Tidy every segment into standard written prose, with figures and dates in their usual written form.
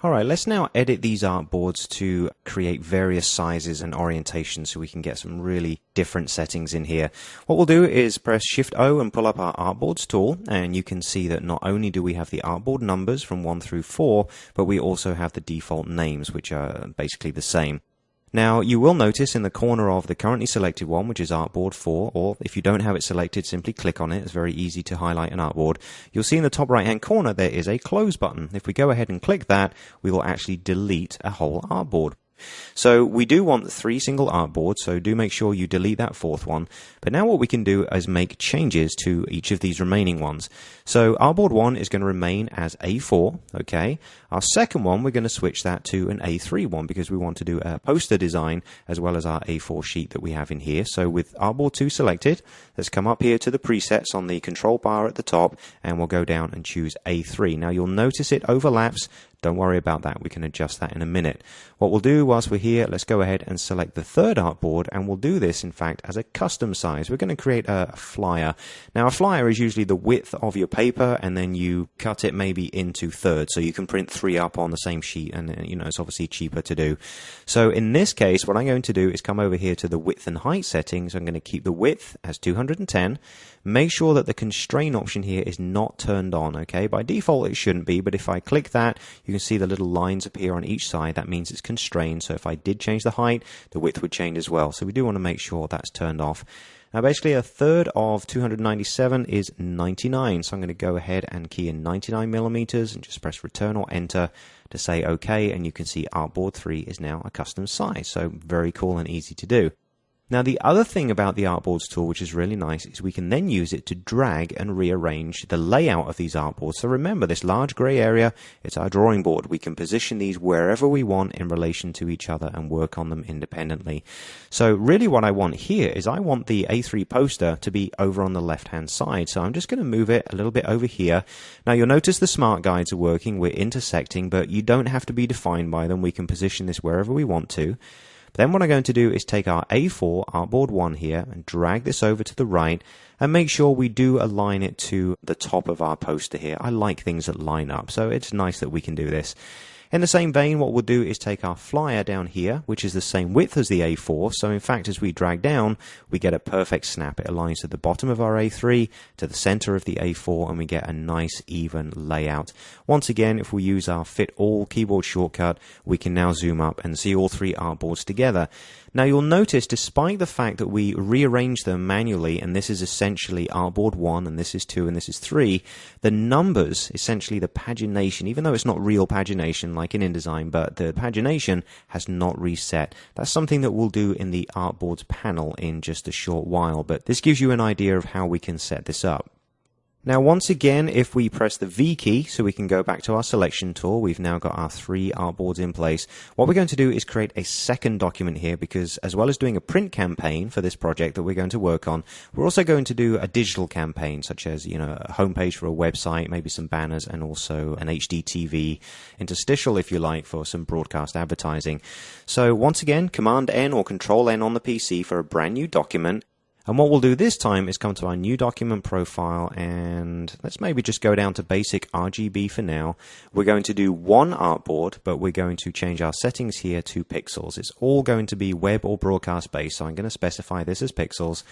Alright, let's now edit these artboards to create various sizes and orientations so we can get some really different settings in here. What we'll do is press Shift O and pull up our Artboards tool, and you can see that not only do we have the artboard numbers from 1 through 4, but we also have the default names, which are basically the same. Now, you will notice in the corner of the currently selected one, which is Artboard 4, or if you don't have it selected, simply click on it. It's very easy to highlight an artboard. You'll see in the top right-hand corner there is a close button. If we go ahead and click that, we will actually delete a whole artboard. So we do want 3 single artboards, so do make sure you delete that 4th one. But now what we can do is make changes to each of these remaining ones. So artboard 1 is going to remain as A4, okay? Our second one, we're going to switch that to an A3 one because we want to do a poster design as well as our A4 sheet that we have in here. So with artboard 2 selected, let's come up here to the presets on the control bar at the top, and we'll go down and choose A3. Now you'll notice it overlaps. Don't worry about that, we can adjust that in a minute. What we'll do whilst we're here, let's go ahead and select the third artboard, and we'll do this in fact as a custom size. We're going to create a flyer. Now a flyer is usually the width of your paper, and then you cut it maybe into thirds, so you can print 3 up on the same sheet, and it's obviously cheaper to do. So in this case, what I'm going to do is come over here to the width and height settings. I'm going to keep the width as 210. Make sure that the constrain option here is not turned on, okay? By default it shouldn't be, but if I click that, you can see the little lines appear on each side. That means it's constrained, so if I did change the height, the width would change as well. So we do want to make sure that's turned off. Now basically a third of 297 is 99, so I'm going to go ahead and key in 99 millimeters and just press return or enter to say OK, and you can see artboard 3 is now a custom size, so very cool and easy to do. Now the other thing about the Artboards tool, which is really nice, is we can then use it to drag and rearrange the layout of these artboards. So remember, this large grey area, it's our drawing board. We can position these wherever we want in relation to each other and work on them independently. So really what I want here is I want the A3 poster to be over on the left hand side. So I'm just going to move it a little bit over here. Now you'll notice the smart guides are working, we're intersecting, but you don't have to be defined by them. We can position this wherever we want to. Then what I'm going to do is take our A4 artboard 1 here and drag this over to the right and make sure we do align it to the top of our poster here. I like things that line up, so it's nice that we can do this. In the same vein, what we'll do is take our flyer down here, which is the same width as the A4, so in fact as we drag down, we get a perfect snap. It aligns to the bottom of our A3, to the center of the A4, and we get a nice even layout. Once again, if we use our Fit All keyboard shortcut, we can now zoom up and see all 3 artboards together. Now you'll notice, despite the fact that we rearrange them manually, and this is essentially artboard 1, and this is 2, and this is 3, the numbers, essentially the pagination, even though it's not real pagination like in InDesign, but the pagination has not reset. That's something that we'll do in the Artboards panel in just a short while, but this gives you an idea of how we can set this up. Now once again, if we press the V key so we can go back to our selection tool, we've now got our 3 artboards in place. What we're going to do is create a second document here, because as well as doing a print campaign for this project that we're going to work on, we're also going to do a digital campaign, such as a homepage for a website, maybe some banners, and also an HD TV interstitial, if you like, for some broadcast advertising. So once again, Command N or Control N on the PC for a brand new document. And what we'll do this time is come to our new document profile, and let's maybe just go down to basic RGB for now. We're going to do 1 artboard, but we're going to change our settings here to pixels. It's all going to be web or broadcast based, so I'm going to specify this as pixels.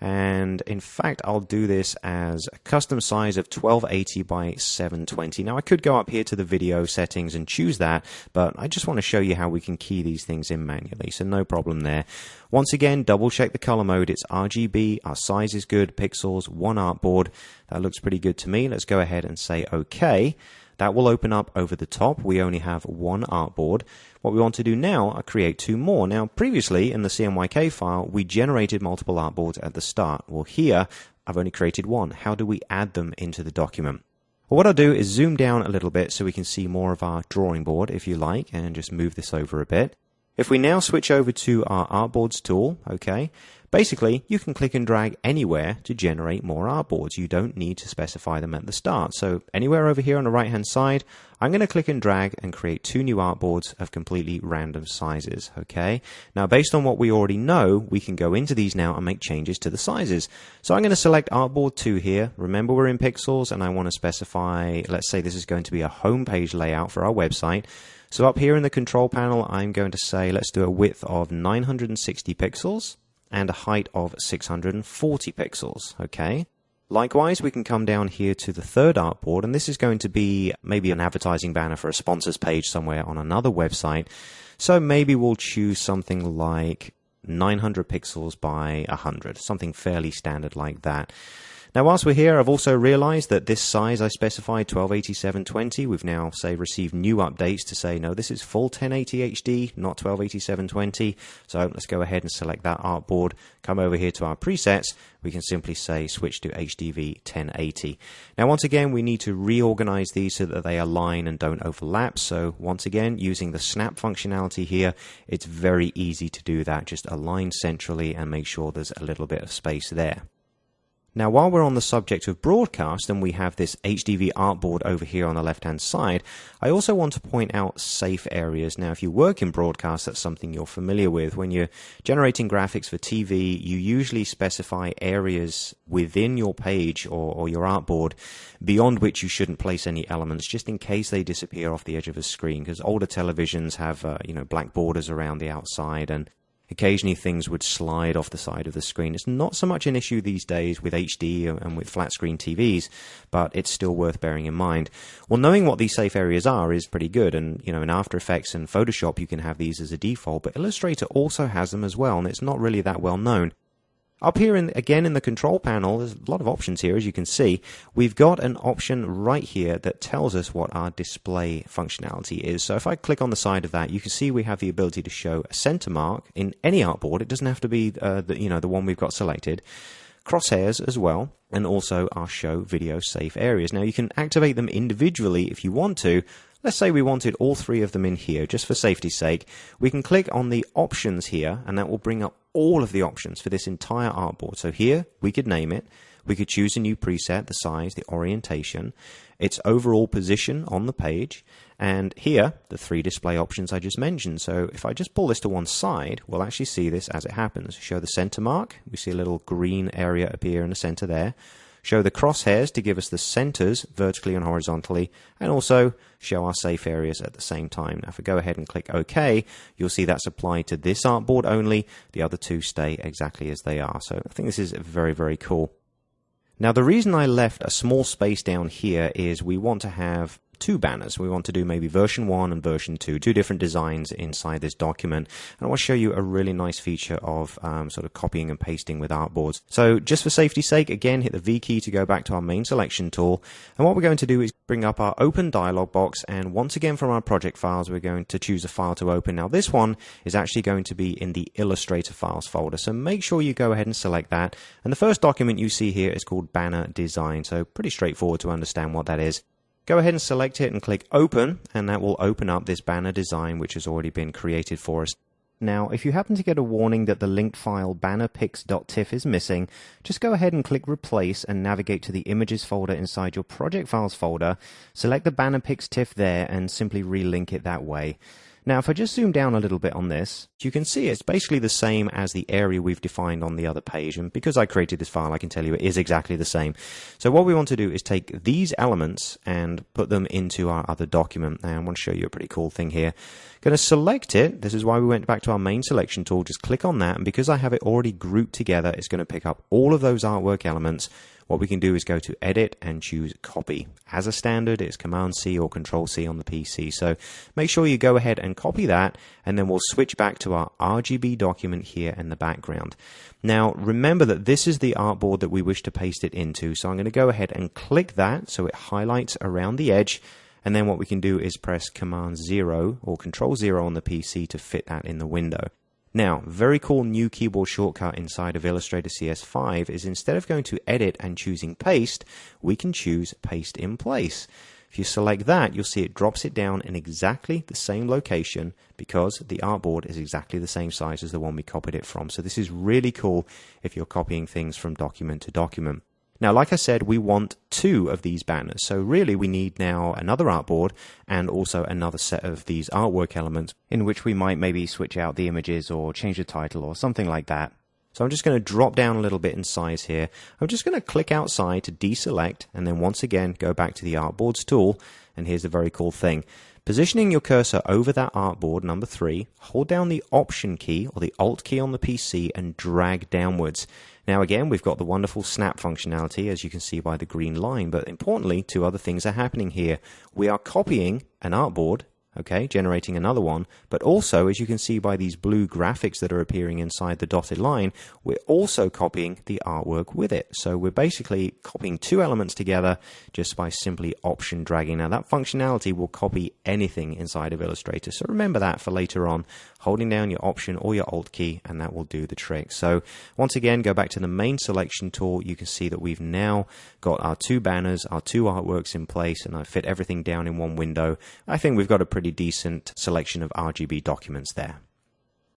And in fact, I'll do this as a custom size of 1280 by 720. Now I could go up here to the video settings and choose that, but I just want to show you how we can key these things in manually, so no problem there. Once again, double check the color mode. It's RGB, our size is good, pixels, 1 artboard. That looks pretty good to me. Let's go ahead and say OK. That will open up over the top. We only have 1 artboard. What we want to do now are create 2 more. Now, previously in the CMYK file, we generated multiple artboards at the start. Well, here, I've only created 1. How do we add them into the document? Well, what I'll do is zoom down a little bit so we can see more of our drawing board, if you like, and just move this over a bit. If we now switch over to our Artboards tool, okay, Basically, you can click and drag anywhere to generate more artboards. You don't need to specify them at the start. So anywhere over here on the right hand side, I'm going to click and drag and create 2 new artboards of completely random sizes. Okay. Now, based on what we already know, we can go into these now and make changes to the sizes. So I'm going to select artboard 2 here. Remember, we're in pixels and I want to specify, let's say this is going to be a home page layout for our website. So up here in the control panel, I'm going to say, let's do a width of 960 pixels and a height of 640 pixels. Okay. Likewise, we can come down here to the third artboard, and this is going to be maybe an advertising banner for a sponsors page somewhere on another website. So maybe we'll choose something like 900 pixels by 100, something fairly standard like that. Now, whilst we're here, I've also realized that this size I specified, 1280x720, we've now, say, received new updates to say, no, this is full 1080 HD, not 1280x720. So let's go ahead and select that artboard, come over here to our presets. We can simply say switch to HDV 1080. Now, once again, we need to reorganize these so that they align and don't overlap. So once again, using the snap functionality here, it's very easy to do that. Just align centrally and make sure there's a little bit of space there. Now, while we're on the subject of broadcast and we have this HDV artboard over here on the left-hand side, I also want to point out safe areas. Now, if you work in broadcast, that's something you're familiar with. When you're generating graphics for TV, you usually specify areas within your page or your artboard beyond which you shouldn't place any elements, just in case they disappear off the edge of a screen, because older televisions have black borders around the outside, and occasionally things would slide off the side of the screen. It's not so much an issue these days with HD and with flat screen TVs, but it's still worth bearing in mind. Well, knowing what these safe areas are is pretty good, and in After Effects and Photoshop you can have these as a default, but Illustrator also has them as well, and it's not really that well known. Up here, again in the control panel, there's a lot of options here, as you can see. We've got an option right here that tells us what our display functionality is. So if I click on the side of that, you can see we have the ability to show a center mark in any artboard. It doesn't have to be the one we've got selected. Crosshairs as well, and also our show video safe areas. Now, you can activate them individually if you want to. Let's say we wanted all 3 of them in here, just for safety's sake. We can click on the options here, and that will bring up all of the options for this entire artboard. So here, we could name it. We could choose a new preset, the size, the orientation, its overall position on the page, and here, the 3 display options I just mentioned. So if I just pull this to one side, we'll actually see this as it happens. Show the center mark. We see a little green area appear in the center there. Show the crosshairs to give us the centers vertically and horizontally, and also show our safe areas at the same time. Now, if I go ahead and click OK, you'll see that's applied to this artboard only. The other 2 stay exactly as they are. So I think this is very, very cool. Now, the reason I left a small space down here is we want to have 2 banners. We want to do maybe version 1 and version 2, 2 different designs inside this document. And I want to show you a really nice feature of sort of copying and pasting with artboards. So just for safety's sake, again, hit the V key to go back to our main selection tool. And what we're going to do is bring up our open dialog box. And once again, from our project files, we're going to choose a file to open. Now, this one is actually going to be in the Illustrator files folder. So make sure you go ahead and select that. And the first document you see here is called Banner Design. So pretty straightforward to understand what that is. Go ahead and select it and click Open, and that will open up this banner design which has already been created for us. Now, if you happen to get a warning that the linked file bannerpics.tif is missing, just go ahead and click Replace and navigate to the Images folder inside your Project Files folder, select the bannerpics.tif there, and simply relink it that way. Now, if I just zoom down a little bit on this, you can see it's basically the same as the area we've defined on the other page. And because I created this file, I can tell you it is exactly the same. So what we want to do is take these elements and put them into our other document. And I want to show you a pretty cool thing here. Going to select it. This is why we went back to our main selection tool. Just click on that. And because I have it already grouped together, it's going to pick up all of those artwork elements. What we can do is go to Edit and choose Copy. As a standard, it's Command-C or Control-C on the PC. So make sure you go ahead and copy that, and then we'll switch back to our RGB document here in the background. Now, remember that this is the artboard that we wish to paste it into. So I'm going to go ahead and click that so it highlights around the edge. And then what we can do is press Command-0 or Control-0 on the PC to fit that in the window. Now, very cool new keyboard shortcut inside of Illustrator CS5 is instead of going to Edit and choosing Paste, we can choose Paste in Place. If you select that, you'll see it drops it down in exactly the same location because the artboard is exactly the same size as the one we copied it from. So this is really cool if you're copying things from document to document. Now, like I said, we want 2 of these banners. So really we need now another artboard and also another set of these artwork elements in which we might maybe switch out the images or change the title or something like that. So I'm just going to drop down a little bit in size here. I'm just going to click outside to deselect and then once again go back to the Artboards tool. And here's the very cool thing. Positioning your cursor over that artboard, number 3, hold down the Option key or the Alt key on the PC and drag downwards. Now again, we've got the wonderful snap functionality as you can see by the green line, but importantly, 2 other things are happening here. We are copying an artboard, okay, generating another one, but also, as you can see by these blue graphics that are appearing inside the dotted line, we're also copying the artwork with it. So we're basically copying 2 elements together just by simply option dragging. Now that functionality will copy anything inside of Illustrator, so remember that for later on, holding down your Option or your Alt key, and that will do the trick. So once again, go back to the main selection tool. You can see that we've now got our 2 banners, our 2 artworks in place, and I fit everything down in one window. I think we've got a pretty decent selection of RGB documents there.